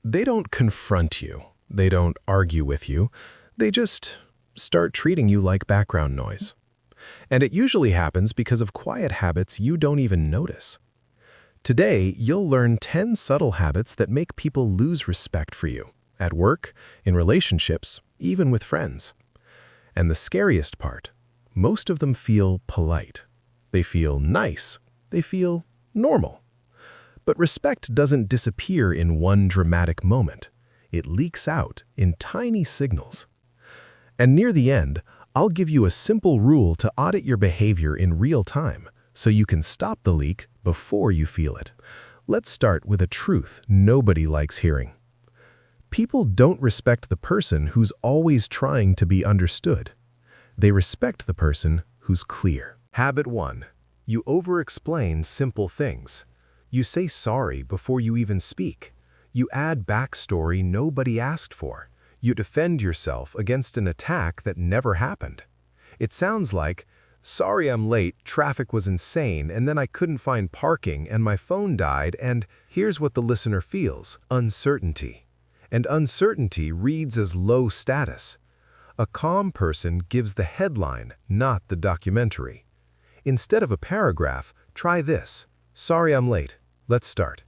They don't confront you. They don't argue with you. They just start treating you like background noise. And it usually happens because of quiet habits you don't even notice. Today, you'll learn 10 subtle habits that make people lose respect for you, at work, in relationships, even with friends. And the scariest part, most of them feel polite. They feel nice. They feel normal. But respect doesn't disappear in one dramatic moment. It leaks out in tiny signals. And near the end, I'll give you a simple rule to audit your behavior in real time so you can stop the leak before you feel it. Let's start with a truth nobody likes hearing. People don't respect the person who's always trying to be understood. They respect the person who's clear. Habit 1. You over-explain simple things. You say sorry before you even speak. You add backstory nobody asked for. You defend yourself against an attack that never happened. It sounds like, "Sorry I'm late, traffic was insane, and then I couldn't find parking and my phone died, and here's what the listener feels, uncertainty." And uncertainty reads as low status. A calm person gives the headline, not the documentary. Instead of a paragraph, try this. "Sorry I'm late. Let's start."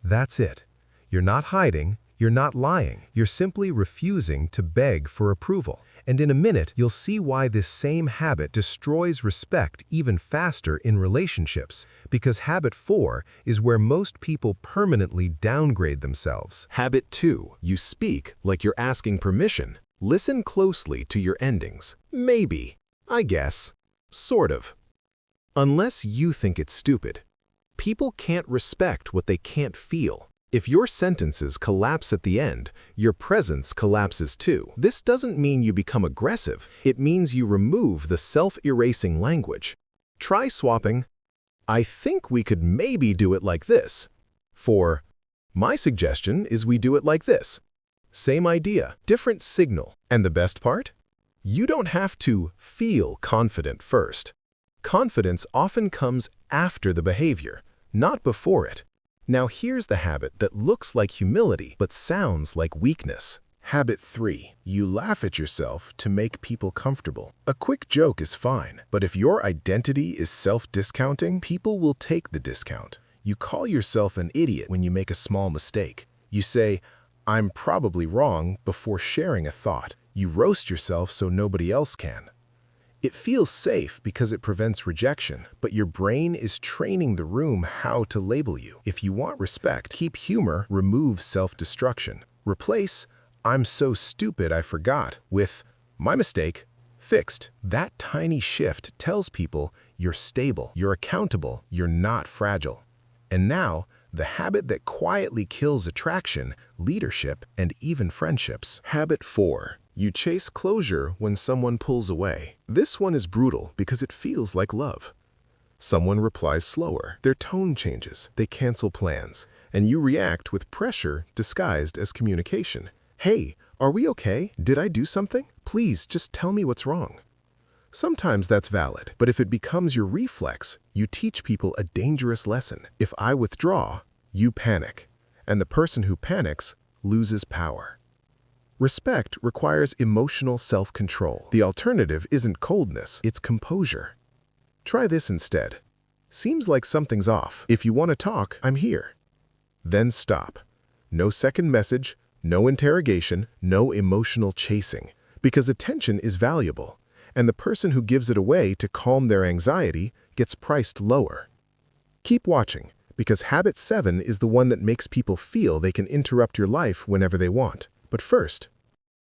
That's it. You're not hiding. You're not lying. You're simply refusing to beg for approval. And in a minute, you'll see why this same habit destroys respect even faster in relationships, because habit 4 is where most people permanently downgrade themselves. Habit 2. You speak like you're asking permission. Listen closely to your endings. Maybe. I guess. Sort of. Unless you think it's stupid. People can't respect what they can't feel. If your sentences collapse at the end, your presence collapses too. This doesn't mean you become aggressive. It means you remove the self-erasing language. Try swapping, "I think we could maybe do it like this," for, "My suggestion is we do it like this." Same idea, different signal. And the best part? You don't have to feel confident first. Confidence often comes after the behavior, not before it. Now here's the habit that looks like humility but sounds like weakness. Habit 3. You laugh at yourself to make people comfortable. A quick joke is fine, but if your identity is self-discounting, people will take the discount. You call yourself an idiot when you make a small mistake. You say, "I'm probably wrong," before sharing a thought. You roast yourself so nobody else can. It feels safe because it prevents rejection, but your brain is training the room how to label you. If you want respect, keep humor, remove self-destruction. Replace, "I'm so stupid I forgot," with, "My mistake, fixed." That tiny shift tells people you're stable, you're accountable, you're not fragile. And now, the habit that quietly kills attraction, leadership, and even friendships. Habit 4. You chase closure when someone pulls away. This one is brutal because it feels like love. Someone replies slower, their tone changes, they cancel plans, and you react with pressure disguised as communication. "Hey, are we okay? Did I do something? Please just tell me what's wrong." Sometimes that's valid, but if it becomes your reflex, you teach people a dangerous lesson. If I withdraw, you panic, and the person who panics loses power. Respect requires emotional self-control. The alternative isn't coldness, it's composure. Try this instead. "Seems like something's off. If you want to talk, I'm here." Then stop. No second message, no interrogation, no emotional chasing, because attention is valuable, and the person who gives it away to calm their anxiety gets priced lower. Keep watching, because habit 7 is the one that makes people feel they can interrupt your life whenever they want. But first,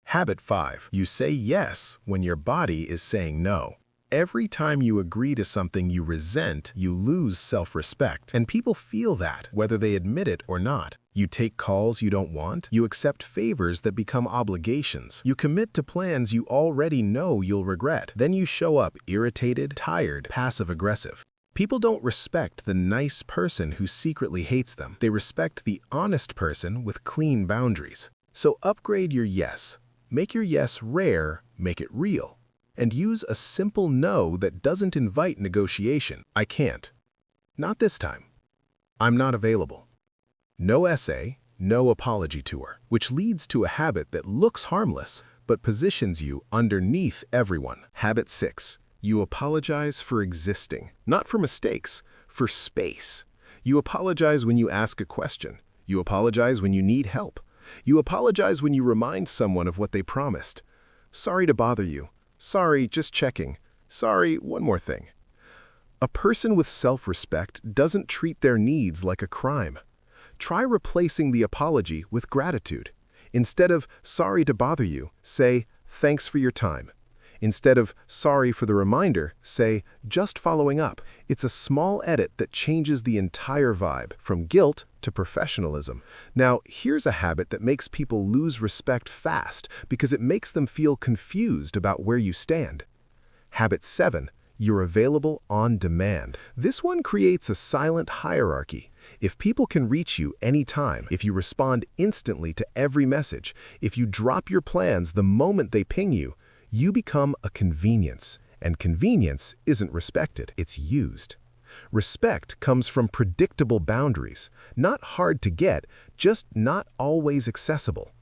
habit 5. You say yes when your body is saying no. Every time you agree to something you resent, you lose self-respect. And people feel that, whether they admit it or not. You take calls you don't want. You accept favors that become obligations. You commit to plans you already know you'll regret. Then you show up irritated, tired, passive-aggressive. People don't respect the nice person who secretly hates them. They respect the honest person with clean boundaries. So upgrade your yes. Make your yes rare, make it real. And use a simple no that doesn't invite negotiation. "I can't." "Not this time." "I'm not available." No essay, No apology tour, which leads to a habit that looks harmless but positions you underneath everyone. Habit 6. You apologize for existing, not for mistakes, for space. You apologize when you ask a question. You apologize when you need help. You apologize when you remind someone of what they promised. Sorry to bother you. Sorry, just checking. Sorry, one more thing. A person with self-respect doesn't treat their needs like a crime. Try replacing the apology with gratitude. Instead of sorry to bother you, say thanks for your time. Instead of sorry for the reminder, say just following up. It's a small edit that changes the entire vibe, from guilt to professionalism. Now, here's a habit that makes people lose respect fast because it makes them feel confused about where you stand. Habit 7. You're available on demand. This one creates a silent hierarchy. If people can reach you anytime, if you respond instantly to every message, if you drop your plans the moment they ping you, you become a convenience, and convenience isn't respected, it's used. Respect comes from predictable boundaries, not hard to get, just not always accessible.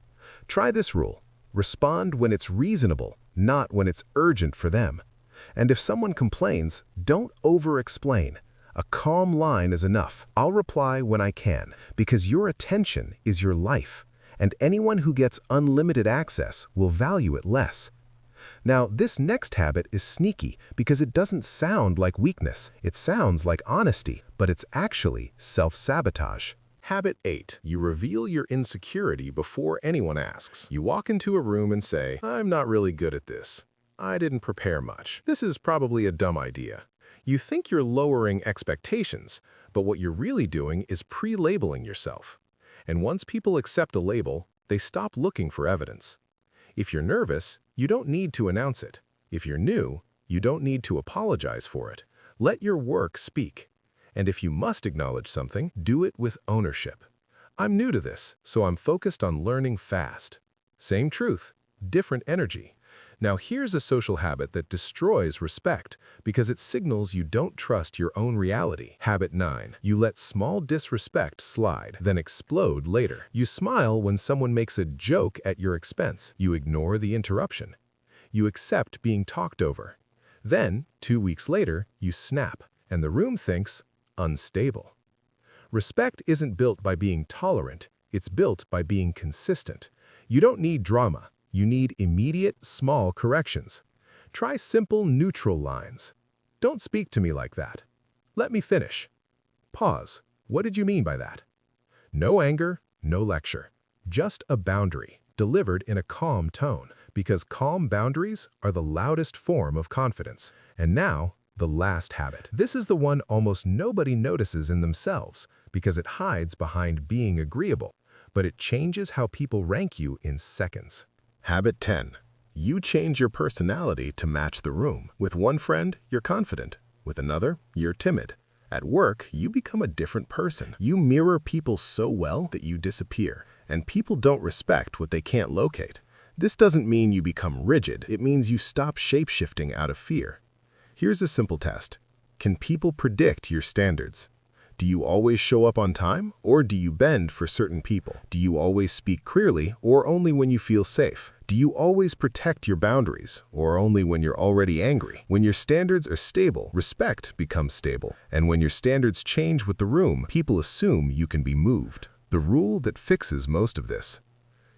Try this rule. Respond when it's reasonable, not when it's urgent for them. And if someone complains, don't over-explain. A calm line is enough. I'll reply when I can, because your attention is your life, and anyone who gets unlimited access will value it less. Now, this next habit is sneaky because it doesn't sound like weakness. It sounds like honesty, but it's actually self-sabotage. Habit 8. You reveal your insecurity before anyone asks. You walk into a room and say, "I'm not really good at this. I didn't prepare much. This is probably a dumb idea." You think you're lowering expectations, but what you're really doing is pre-labeling yourself. And once people accept a label, they stop looking for evidence. If you're nervous, you don't need to announce it. If you're new, you don't need to apologize for it. Let your work speak. And if you must acknowledge something, do it with ownership. I'm new to this, so I'm focused on learning fast. Same truth, different energy. Now here's a social habit that destroys respect because it signals you don't trust your own reality. Habit 9. You let small disrespect slide, then explode later. You smile when someone makes a joke at your expense. You ignore the interruption. You accept being talked over. Then, 2 weeks later, you snap, and the room thinks, unstable. Respect isn't built by being tolerant, it's built by being consistent. You don't need drama. You need immediate, small corrections. Try simple, neutral lines. Don't speak to me like that. Let me finish. Pause. What did you mean by that? No anger, no lecture. Just a boundary, delivered in a calm tone, because calm boundaries are the loudest form of confidence. And now, the last habit. This is the one almost nobody notices in themselves, because it hides behind being agreeable, but it changes how people rank you in seconds. Habit 10. You change your personality to match the room. With one friend, you're confident. With another, you're timid. At work, you become a different person. You mirror people so well that you disappear, and people don't respect what they can't locate. This doesn't mean you become rigid. It means you stop shape-shifting out of fear. Here's a simple test. Can people predict your standards? Do you always show up on time, or do you bend for certain people? Do you always speak clearly, or only when you feel safe? Do you always protect your boundaries, or only when you're already angry? When your standards are stable, respect becomes stable. And when your standards change with the room, people assume you can be moved. The rule that fixes most of this.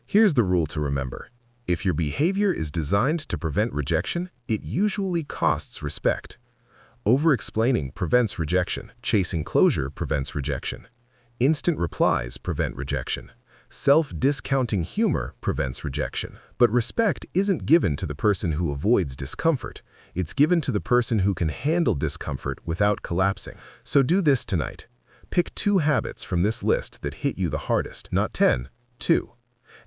Here's the rule to remember. If your behavior is designed to prevent rejection, it usually costs respect. Over-explaining prevents rejection. Chasing closure prevents rejection. Instant replies prevent rejection. Self-discounting humor prevents rejection. But respect isn't given to the person who avoids discomfort. It's given to the person who can handle discomfort without collapsing. So do this tonight. Pick 2 habits from this list that hit you the hardest, not 10, 2.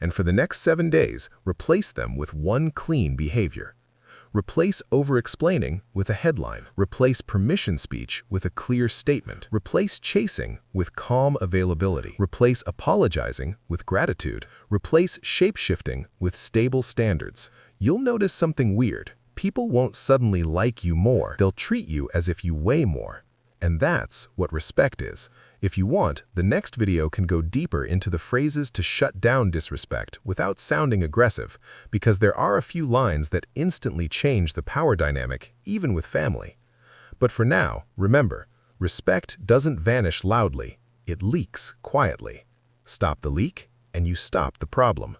And for the next 7 days, replace them with one clean behavior. Replace over-explaining with a headline. Replace permission speech with a clear statement. Replace chasing with calm availability. Replace apologizing with gratitude. Replace shape-shifting with stable standards. You'll notice something weird. People won't suddenly like you more. They'll treat you as if you weigh more. And that's what respect is. If you want, the next video can go deeper into the phrases to shut down disrespect without sounding aggressive, because there are a few lines that instantly change the power dynamic, even with family. But for now, remember, respect doesn't vanish loudly, it leaks quietly. Stop the leak, and you stop the problem.